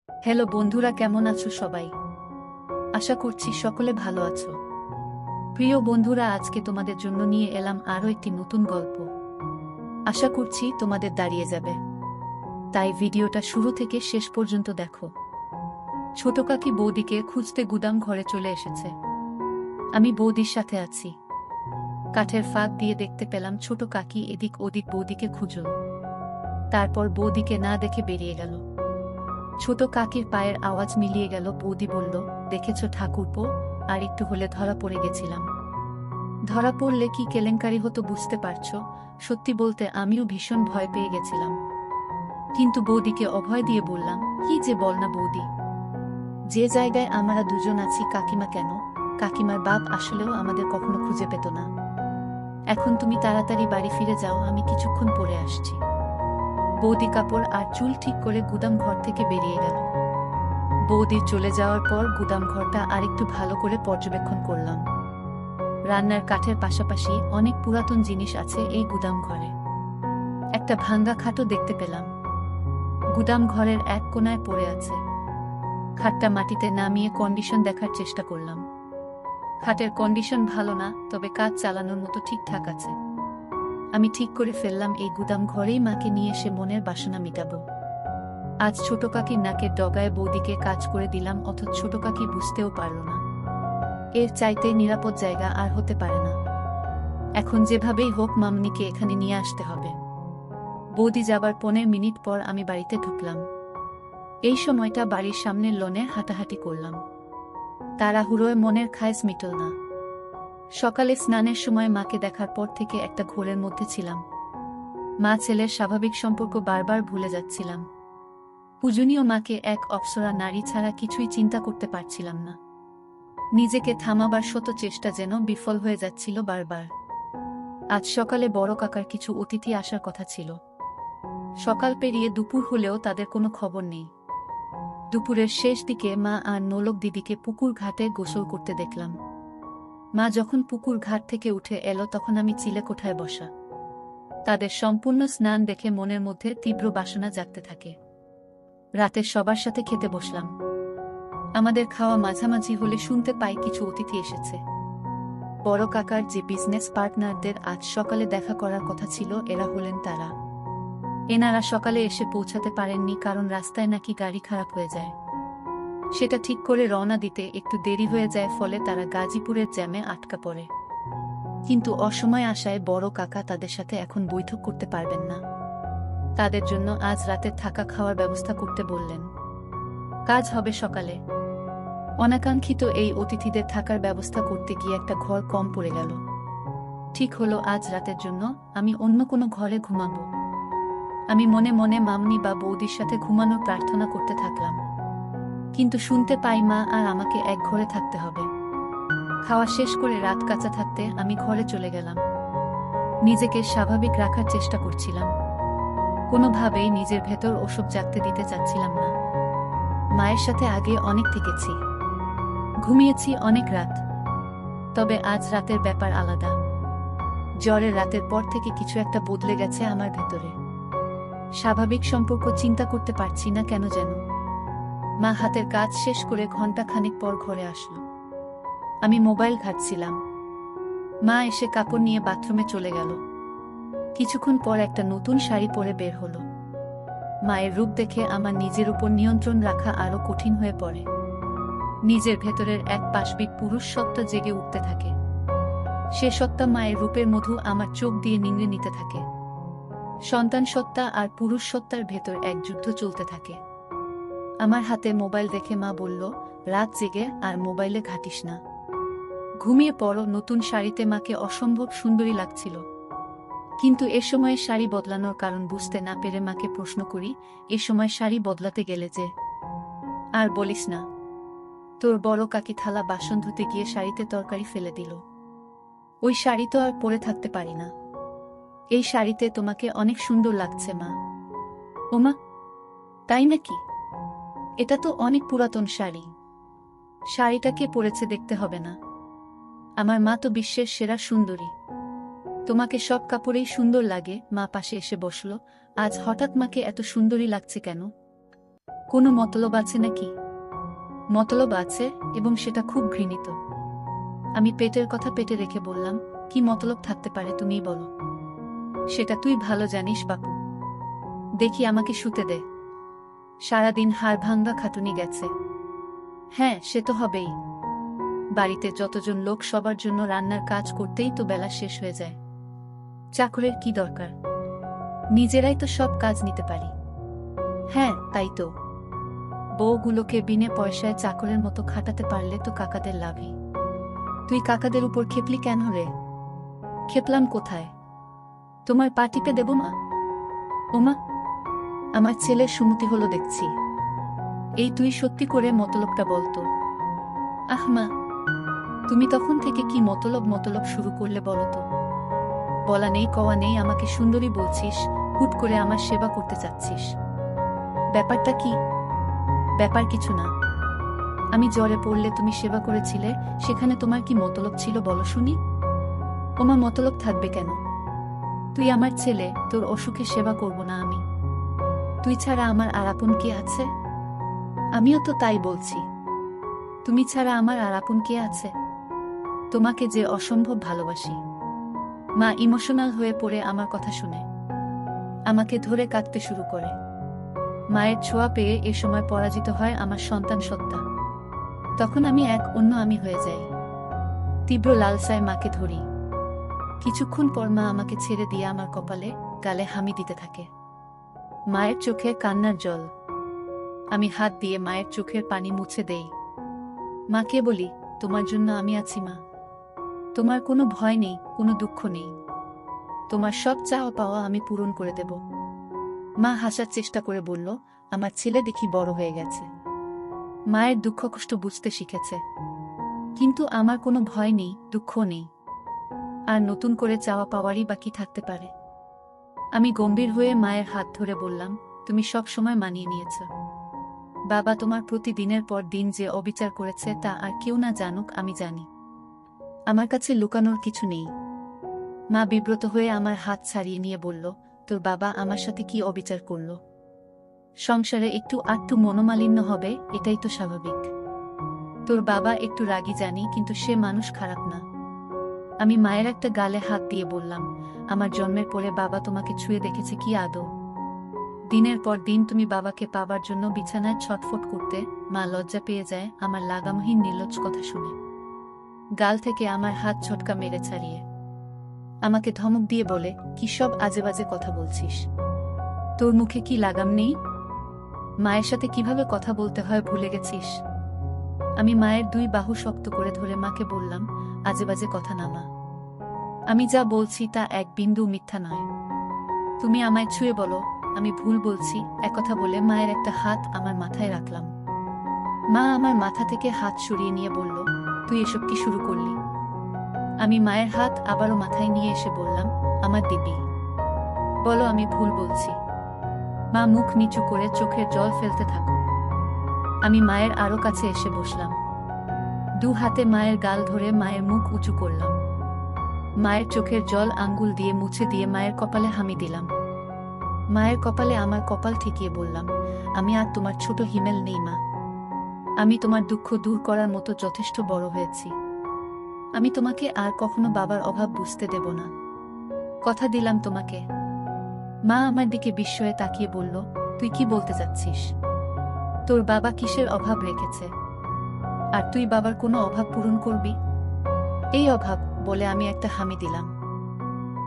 Hello বন্ধুরা, কেমন আছো সবাই? আশা করছি সকলে ভালো আছো। প্রিয় বন্ধুরা, আজকে তোমাদের জন্য নিয়ে এলাম আরও একটি নতুন গল্প। আশা করছি তোমাদের দাঁড়িয়ে যাবে, তাই ভিডিওটা শুরু থেকে শেষ পর্যন্ত দেখো। ছোট কাকি বৌদিকে খুঁজতে গুদাম ঘরে চলে এসেছে। আমি বৌদির সাথে আছি। কাঠের ফাঁক দিয়ে দেখতে পেলাম ছোট কাকি এদিক ওদিক বৌদিকে খুঁজল। তারপর বৌদিকে না দেখে বেরিয়ে গেল। ছোট কাকির পায়ের আওয়াজ মিলিয়ে গেল। বৌদি বলল, দেখেছ ঠাকুরপো, আর একটু হলে ধরা পড়ে গেছিলাম। ধরা পড়লে কি কেলেঙ্কারি হতো বুঝতে পারছো? সত্যি বলতে আমিও ভীষণ ভয় পেয়ে গেছিলাম, কিন্তু বৌদিকে অভয় দিয়ে বললাম, কি যে বল না বৌদি, যে জায়গায় আমরা দুজন আছি, কাকিমা কেন, কাকিমার বাপ আসলেও আমাদের কখনো খুঁজে পেত না। এখন তুমি তাড়াতাড়ি বাড়ি ফিরে যাও, আমি কিছুক্ষণ পরে আসছি। বৌদি কাপড় আর চুল ঠিক করে গুদাম ঘর থেকে বেরিয়ে গেল। বৌদির চলে যাওয়ার পর গুদাম ঘরটা আরেকটু ভালো করে পর্যবেক্ষণ করলাম। রান্নার কাঠের পাশাপাশি অনেক পুরাতন জিনিস আছে এই গুদাম ঘরে। একটা ভাঙ্গা খাটও দেখতে পেলাম, গুদাম ঘরের এক কোণায় পড়ে আছে। খাটটা মাটিতে নামিয়ে কন্ডিশন দেখার চেষ্টা করলাম। খাটের কন্ডিশন ভালো না, তবে কাজ চালানোর মতো ঠিকঠাক আছে। আমি ঠিক করে ফেললাম এই গুদাম ঘরেই মাকে নিয়ে এসে মনের বাসনা মিটাবো। আজ ছোট কাকির নাকের ডগায় বৌদিকে কাজ করে দিলাম, অথচ ছোট কাকি বুঝতেও পারল না। এর চাইতে নিরাপদ জায়গা আর হতে পারে না। এখন যেভাবেই হোক মামনিকে এখানে নিয়ে আসতে হবে। বৌদি যাবার 15 মিনিট পর আমি বাড়িতে ঢুকলাম। এই সময়টা বাড়ির সামনের লনে হাঁটাহাঁটি করলাম। তাড়াহুড়োয় মনের খায়েশ মিটল না। সকালে স্নানের সময় মাকে দেখার পর থেকে একটা ঘোরের মধ্যে ছিলাম। মা ছেলের স্বাভাবিক সম্পর্ক বারবার ভুলে যাচ্ছিলাম। পূজনীয় মাকে এক অপ্সরা নারী ছাড়া কিছুই চিন্তা করতে পারছিলাম না। নিজেকে থামাবার শত চেষ্টা যেন বিফল হয়ে যাচ্ছিল বারবার। আজ সকালে বড় কাকার কিছু অতিথি আসার কথা ছিল। সকাল পেরিয়ে দুপুর হলেও তাদের কোনো খবর নেই। দুপুরের শেষ দিকে মা আর নোলক দিদিকে পুকুর ঘাটে গোসল করতে দেখলাম। মা যখন পুকুর ঘাট থেকে উঠে এলো তখন আমি চিলেকোঠায় বসা। তাদের সম্পূর্ণ স্নান দেখে মনের মধ্যে তীব্র বাসনা জাগতে থাকে। রাতে সবার সাথে খেতে বসলাম। আমাদের খাওয়া মাঝামাঝি হলে শুনতে পাই কিছু অতিথি এসেছে। বড় কাকার যে বিজনেস পার্টনারদের আজ সকালে দেখা করার কথা ছিল, এরা হলেন তারা। এনারা সকালে এসে পৌঁছাতে পারেননি, কারণ রাস্তায় নাকি গাড়ি খারাপ হয়ে যায়। সেটা ঠিক করে রওনা দিতে একটু দেরি হয়ে যায়, ফলে তারা গাজীপুরের জ্যামে আটকা পড়ে। কিন্তু অসময়ে আসায় বড় কাকা তাদের সাথে এখন বৈঠক করতে পারবেন না। তাদের জন্য আজ রাতে থাকা খাওয়ার ব্যবস্থা করতে বললেন। কাজ হবে সকালে। অনাকাঙ্ক্ষিত এই অতিথিদের থাকার ব্যবস্থা করতে গিয়ে একটা ঘর কম পড়ে গেল। ঠিক হলো আজ রাতের জন্য আমি অন্য কোনো ঘরে ঘুমাবো। আমি মনে মনে মামনি বা বৌদির সাথে ঘুমানোর প্রার্থনা করতে থাকলাম, কিন্তু শুনতে পাই মা আর আমাকে এক ঘরে থাকতে হবে। খাওয়া শেষ করে রাত কাঁচা থাকতে আমি ঘরে চলে গেলাম। নিজেকে স্বাভাবিক রাখার চেষ্টা করছিলাম। কোনোভাবেই নিজের ভেতর ওসব জাগতে দিতে চাচ্ছিলাম না। মায়ের সাথে আগে অনেক থেকেছি, ঘুমিয়েছি অনেক রাত, তবে আজ রাতের ব্যাপার আলাদা। জ্বরের রাতের পর থেকে কিছু একটা বদলে গেছে আমার ভেতরে। স্বাভাবিক সম্পর্ক চিন্তা করতে পারছি না কেন যেন। মা হাতের কাজ শেষ করে ঘন্টা খানিক পর ঘরে আসলো। আমি মোবাইল ঘাঁটছিলাম। মা এসে কাপড় নিয়ে বাথরুমে চলে গেল। কিছুক্ষণ পর একটা নতুন শাড়ি পরে বের হলো। মায়ের রূপ দেখে আমার নিজের উপর নিয়ন্ত্রণ রাখা আরো কঠিন হয়ে পড়ে। নিজের ভেতরের এক পাশবিক পুরুষ সত্তা জেগে উঠতে থাকে। সে সত্তা মায়ের রূপের মধু আমার চোখ দিয়ে নিংড়ে নিতে থাকে। সন্তান সত্তা আর পুরুষ সত্তার ভেতর এক যুদ্ধ চলতে থাকে। আমার হাতে মোবাইল দেখে মা বলল, রাত জেগে আর মোবাইলে ঘাঁটিস না, ঘুমিয়ে পড়ো। নতুন শাড়িতে মাকে অসম্ভব সুন্দরী লাগছিল। কিন্তু এ সময়ে শাড়ি বদলানোর কারণ বুঝতে না পেরে মাকে প্রশ্ন করি, এ সময় শাড়ি বদলাতে গেলে যে? আর বলিস না, তোর বড় কাকি থালা বাসন ধুতে গিয়ে শাড়িতে তরকারি ফেলে দিল। ওই শাড়ি তো আর পরে থাকতে পারি না। এই শাড়িতে তোমাকে অনেক সুন্দর লাগছে মা। ওমা, তাই নাকি? এটা তো অনেক পুরাতন শাড়ি। শাড়িটা কে পরেছে দেখতে হবে না? আমার মা তো বিশ্বের সেরা সুন্দরী। তোমাকে সব কাপড়েই সুন্দর লাগে। মা পাশে এসে বসল। আজ হঠাৎ মাকে এত সুন্দরী লাগছে কেন? কোনো মতলব আছে নাকি? মতলব আছে, এবং সেটা খুব ঘৃণিত। আমি পেটের কথা পেটে রেখে বললাম, কি মতলব থাকতে পারে তুমিই বলো। সেটা তুই ভালো জানিস বাপু। দেখি আমাকে শুতে দে। সারাদিন হাড় ভাঙ্গা খাটুনি গেছে। হ্যাঁ, সে তো হবেই। বাড়িতে যতজন লোক সবার জন্য রান্নার কাজ করতেই তো বেলা শেষ হয়ে যায়। চাকরের কি দরকার? নিজেরাই তো সব কাজ নিতে পারি। হ্যাঁ, তাই তো। বউগুলোকে বিনে পয়সায় চাকরের মতো খাটাতে পারলে তো কাকাদের লাভই। তুই কাকাদের উপর খেপলি কেন রে? খেপলাম কোথায়? তোমার পা টিপে দেব মা? ওমা, আমার ছেলের সুমতি হলো দেখছি। এই তুই সত্যি করে মতলবটা বলতো। আহ মা, তুমি তখন থেকে কি মতলব মতলব শুরু করলে বলো তো? বলা নেই কওয়া নেই আমাকে সুন্দরী বলছিস, হুট করে আমার সেবা করতে চাচ্ছিস। ব্যাপারটা কি? ব্যাপার কিছু না। আমি জ্বরে পড়লে তুমি সেবা করেছিলে, সেখানে তোমার কি মতলব ছিল বলো শুনি? ওমা, মতলব থাকবে কেন? তুই আমার ছেলে, তোর অসুখে সেবা করব না আমি? তুই ছাড়া আমার আর আপন কে আছে? আমিও তো তাই বলছি। তুমি ছাড়া আমার আর আপন কে আছে? তোমাকে যে অসম্ভব ভালোবাসি। মা ইমোশনাল হয়ে পড়ে আমার কথা শুনে আমাকে ধরে কাঁদতে শুরু করে। মায়ের ছোঁয়া পেয়ে এ সময় পরাজিত হয় আমার সন্তান সত্তা। তখন আমি এক অন্য আমি হয়ে যাই। তীব্র লালসায় মাকে ধরি। কিছুক্ষণ পর মা আমাকে ছেড়ে দিয়ে আমার কপালে, গালে হামি দিতে থাকে। মায়ের চোখে কান্নার জল। আমি হাত দিয়ে মায়ের চোখের পানি মুছে দেই। মাকে বলি, তোমার জন্য আমি আছি মা। তোমার কোনো ভয় নেই, কোনো দুঃখ নেই। তোমার সব চাওয়া পাওয়া আমি পূরণ করে দেব। মা হাসার চেষ্টা করে বলল, আমার ছেলে দেখি বড় হয়ে গেছে। মায়ের দুঃখ কষ্ট বুঝতে শিখেছে। কিন্তু আমার কোনো ভয় নেই, দুঃখ নেই। আর নতুন করে চাওয়া পাওয়ারই বাকি থাকতে পারে। আমি গম্ভীর হয়ে মায়ের হাত ধরে বললাম, তুমি সব সময় মানিয়ে নিয়েছ। বাবা তোমার প্রতি দিনের পর দিন যে অবিচার করেছে তা আর কেউ না জানুক, আমি জানি। আমার কাছে লুকানোর কিছু নেই। মা বিব্রত হয়ে আমার হাত ছাড়িয়ে নিয়ে বলল, তোর বাবা আমার সাথে কি অবিচার করল? সংসারে একটু আধটু মনোমালিন্য হবে, এটাই তো স্বাভাবিক। তোর বাবা একটু রাগী জানি, কিন্তু সে মানুষ খারাপ না। আমি মায়ের একটা গালে হাত দিয়ে বললাম, আমার জন্মের পরে বাবা তোমাকে ছুঁয়ে দেখেছে কি আদৌ? দিনের পর দিন তুমি বাবাকে পাবার জন্য বিছানায় ছটফট করতে। মা লজ্জা পেয়ে যায় আমার লাগামহীন নির্লজ্জ কথা শুনে। গাল থেকে আমার হাত ছটকা মেরে ছাড়িয়ে আমাকে ধমক দিয়ে বলে, কি সব আজেবাজে কথা বলছিস? তোর মুখে কি লাগাম নেই? মায়ের সাথে কিভাবে কথা বলতে হয় ভুলে গেছিস? আমি মায়ের দুই বাহু শক্ত করে ধরে মাকে বললাম, আজেবাজে কথা না মা। আমি যা বলছি তা এক বিন্দু মিথ্যা নয়। তুমি আমায় ছুঁয়ে বলো আমি ভুল বলছি। একথা বলে মায়ের একটা হাত আমার মাথায় রাখলাম। মা আমার মাথা থেকে হাত সরিয়ে নিয়ে বলল, তুই এসব কি শুরু করলি? আমি মায়ের হাত আবারও মাথায় নিয়ে এসে বললাম, আমার দিব্যি বলো আমি ভুল বলছি। মা মুখ নিচু করে চোখের জল ফেলতে থাকো। আমি মায়ের আরো কাছে এসে বসলাম। দু হাতে মায়ের গাল ধরে মায়ের মুখ উঁচু করলাম। মায়ের চোখের জল আঙ্গুল দিয়ে মুছে দিয়ে মায়ের কপালে হামি দিলাম। মায়ের কপালে আমার কপাল ঠেকিয়ে বললাম, আমি আর তোমার ছোট হিমেল নেই মা। আমি তোমার দুঃখ দূর করার মতো যথেষ্ট বড় হয়েছি। আমি তোমাকে আর কখনো বাবার অভাব বুঝতে দেব না। কথা দিলাম তোমাকে। মা আমার দিকে বিস্ময়ে তাকিয়ে বলল, তুই কি বলতে চাচ্ছিস? তোর বাবা কিসের অভাব রেখেছে? আর তুই বাবার কোনো অভাব পূরণ করবি? এই অভাব, বলে আমি একটা হামি দিলাম।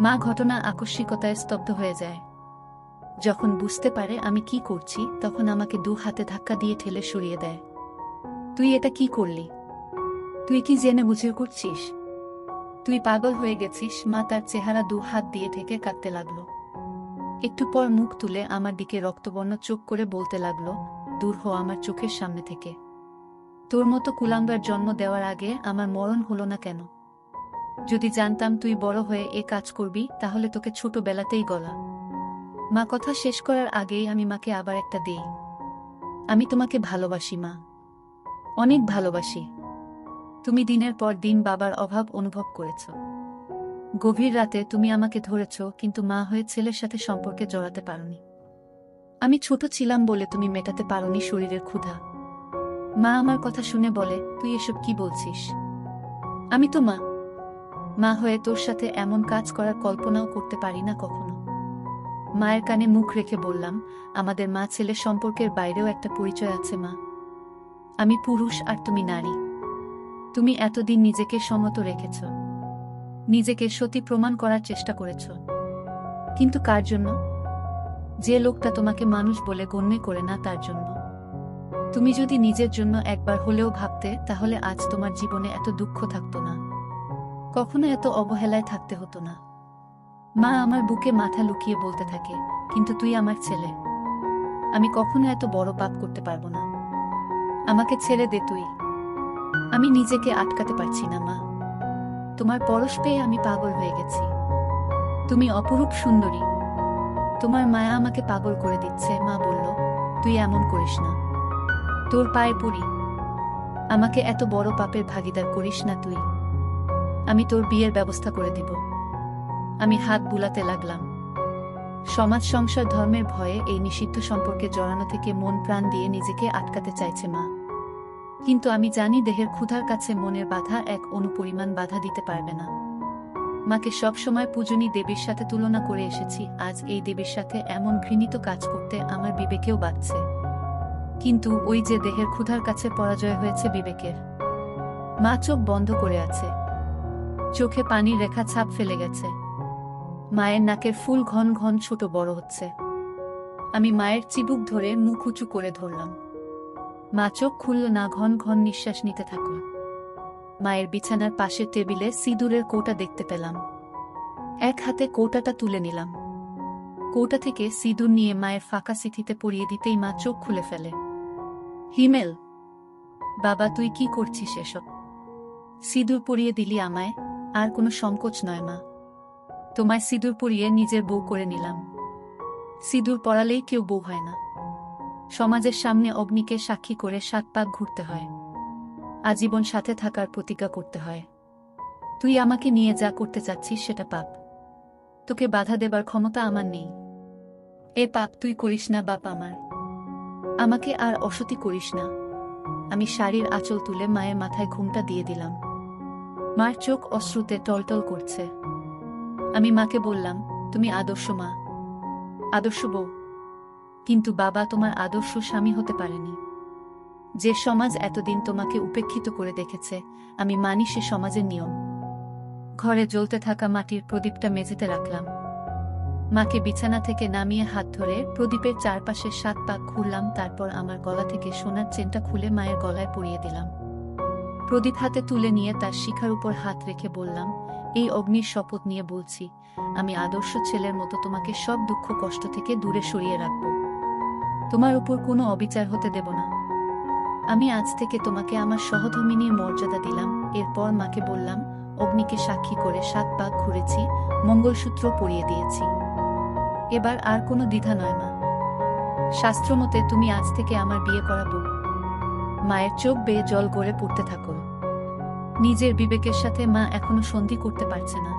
মা ঘটনা আকস্মিকতায় স্তব্ধ হয়ে যায়। যখন বুঝতে পারে আমি কি করছি, তখন আমাকে দু হাতে ধাক্কা দিয়ে ঠেলে সরিয়ে দেয়। তুই এটা কি করলি? তুই কি জেনে বুঝে করছিস? তুই পাগল হয়ে গেছিস। মা তার চেহারা দু হাত দিয়ে ঢেকে কাঁদতে লাগলো। একটু পর মুখ তুলে আমার দিকে রক্তবর্ণ চোখ করে বলতে লাগলো, দূর হ আমার চোখের সামনে থেকে। তোর মতো কুলাঙ্গার জন্ম দেওয়ার আগে আমার মরণ হলো না কেন? যদি জানতাম তুই বড় হয়ে এ কাজ করবি, তাহলে তোকে ছোটবেলাতেই গলা। মা কথা শেষ করার আগেই আমি মাকে আবার একটা দেই। আমি তোমাকে ভালোবাসি মা, অনেক ভালোবাসি। তুমি দিনের পর দিন বাবার অভাব অনুভব করেছ। গভীর রাতে তুমি আমাকে ধরেছ, কিন্তু মা হয়ে ছেলের সাথে সম্পর্কে জড়াতে পারোনি। আমি ছোট ছিলাম বলে তুমি মেটাতে পারোনি শরীরের ক্ষুধা। মা আমার কথা শুনে বলে, তুই এসব কি বলছিস? আমি তো মা, মা হয়ে তোর সাথে এমন কাজ করার কল্পনাও করতে পারি না কখনো। মায়ের কানে মুখ রেখে বললাম, আমাদের মা ছেলে সম্পর্কের বাইরেও একটা পরিচয় আছে মা। আমি পুরুষ আর তুমি নারী। তুমি এতদিন নিজেকে সমত রেখেছ, নিজেকে সতী প্রমাণ করার চেষ্টা করেছ, কিন্তু কার জন্য? যে লোকটা তোমাকে মানুষ বলে গণ্য করে না তার জন্য। তুমি যদি নিজের জন্য একবার হলেও ভাবতে, তাহলে আজ তোমার জীবনে এত দুঃখ থাকতো না, কখনো এত অবহেলায় থাকতে হতো না। মা আমার বুকে মাথা লুকিয়ে বলতে থাকে, কিন্তু তুই আমার ছেলে, আমি কখনো এত বড় পাপ করতে পারবো না, আমাকে ছেড়ে দে তুই। আমি নিজেকে আটকাতে পারছি না মা, তোমার পরশ পেয়ে আমি পাগল হয়ে গেছি। তুমি অপরূপ সুন্দরী, তোমার মায়া আমাকে পাগল করে দিচ্ছে। মা বলল, তুই এমন করিস না, তোর পায়ে পড়ি, আমাকে এত বড় পাপের ভাগিদার করিস না তুই। আমি তোর বিয়ের ব্যবস্থা করে দিব। আমি হাত বুলাতে লাগলাম। সমাজ সংসার ধর্মের ভয়ে এই নিষিদ্ধ সম্পর্কে জড়ানো থেকে মন প্রাণ দিয়ে নিজেকে আটকাতে চাইছে মা, কিন্তু আমি জানি দেহের ক্ষুধার কাছে মনের বাধা এক অনুপরিমাণ বাধা দিতে পারবে না। মাকে সবসময় পূজনী দেবীর সাথে তুলনা করে এসেছি, আজ এই দেবীর সাথে এমন ঘৃণিত কাজ করতে আমার বিবেকেও বাধছে। কিন্তু ওই যে দেহের ক্ষুধার কাছে পরাজয় হয়েছে বিবেকের। মা চোখ বন্ধ করে আছে, চোখে পানির রেখা ছাপ ফেলে গেছে। মায়ের নাকের ফুল ঘন ঘন ছোট বড় হচ্ছে। আমি মায়ের চিবুক ধরে মুখ উঁচু করে ধরলাম। মা চোখ খুলল না, ঘন ঘন নিঃশ্বাস নিতে থাকল। মায়ের বিছানার পাশের টেবিলে সিঁদুরের কৌটা দেখতে পেলাম। এক হাতে কৌটাটা তুলে নিলাম। কৌটা থেকে সিঁদুর নিয়ে মায়ের ফাঁকা সিথিতে পরিয়ে দিতেই মা চোখ খুলে ফেলে। হিমেল, বাবা তুই কি করছিস এসব? সিঁদুর পরিয়ে দিলি আমায়, আর কোনো সংকোচ নয় মা, তোমায় সিঁদুর পরিয়ে নিজের বউ করে নিলাম। সিঁদুর পরালেই কেউ বউ হয় না, সমাজের সামনে অগ্নিকে সাক্ষী করে 7 পাক ঘুরতে হয়, আজীবন সাথে থাকার প্রতিজ্ঞা করতে হয়। তুই আমাকে নিয়ে যা করতে চাচ্ছিস সেটা পাপ, তোকে বাধা দেবার ক্ষমতা আমার নেই। এ পাপ তুই করিস না বাপ আমার, আমাকে আর অসতী করিস না। আমি শাড়ির আঁচল তুলে মায়ের মাথায় ঘুমটা দিয়ে দিলাম। মার চোখ অশ্রুতে টলটল করছে। আমি মাকে বললাম, তুমি আদর্শ মা, আদর্শ বউ, কিন্তু বাবা তোমার আদর্শ স্বামী হতে পারেনি। যে সমাজ এতদিন তোমাকে উপেক্ষিত করে দেখেছে, আমি মানি সে সমাজের নিয়ম। ঘরে জ্বলতে থাকা মাটির প্রদীপটা মেঝেতে রাখলাম। মাকে বিছানা থেকে নামিয়ে হাত ধরে প্রদীপের চারপাশে 7 পাক ঘুরলাম। তারপর আমার গলা থেকে সোনার চেনটা খুলে মায়ের গলায় পরিয়ে দিলাম। প্রদীপ হাতে তুলে নিয়ে তার শিখার উপর হাত রেখে বললাম, এই অগ্নির শপথ নিয়ে বলছি, আমি আদর্শ ছেলের মতো তোমাকে সব দুঃখ কষ্ট থেকে দূরে সরিয়ে রাখব। তোমার উপর কোনো অবিচার হতে দেব না। আমি আজ থেকে তোমাকে আমার সহধর্মিনীর মর্যাদা দিলাম। এরপর মাকে বললাম, অগ্নিকে সাক্ষী করে 7 পাক ঘুরেছি, মঙ্গলসূত্র পরিয়ে দিয়েছি, এবার আর কোনো দ্বিধা নয় মা। শাস্ত্রমতে তুমি আজ থেকে আমার বিয়ে করাবো। মায়ের চোখ বেয়ে জল গড়ে পড়তে থাকল। নিজের বিবেকের সাথে মা এখনো সন্ধি করতে পারছে না,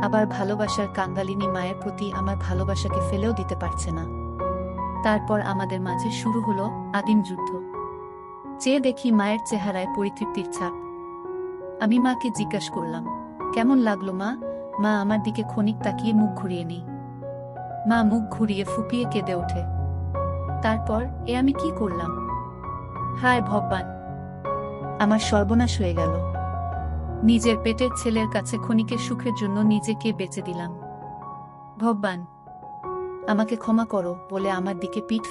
আবার ভালোবাসার কাঙ্গালিনী মায়ের প্রতি আমার ভালোবাসাকে ফেলেও দিতে পারছে না। তারপর আমাদের মাঝে শুরু হলো আদিম যুদ্ধ। চেয়ে দেখি মায়ের চেহারায় পরিতৃপ্তির ছাপ। আমি মাকে জিজ্ঞাসা করলাম, কেমন লাগলো মা? মা আমার দিকে ক্ষণিক তাকিয়ে মুখ ঘুরিয়ে নেই। মা মুখ ঘুরিয়ে ফুপিয়ে কেঁদে ওঠে। তারপর আমি কি করলাম? হায় ভগবান, আমার সর্বনাশ হয়ে গেল। নিজের পেটের ছেলের কাছে ক্ষণিকের সুখের জন্য নিজেকে বেচে দিলাম। ভগবান, আমাকে ক্ষমা করো বলে আমার দিকে পিঠ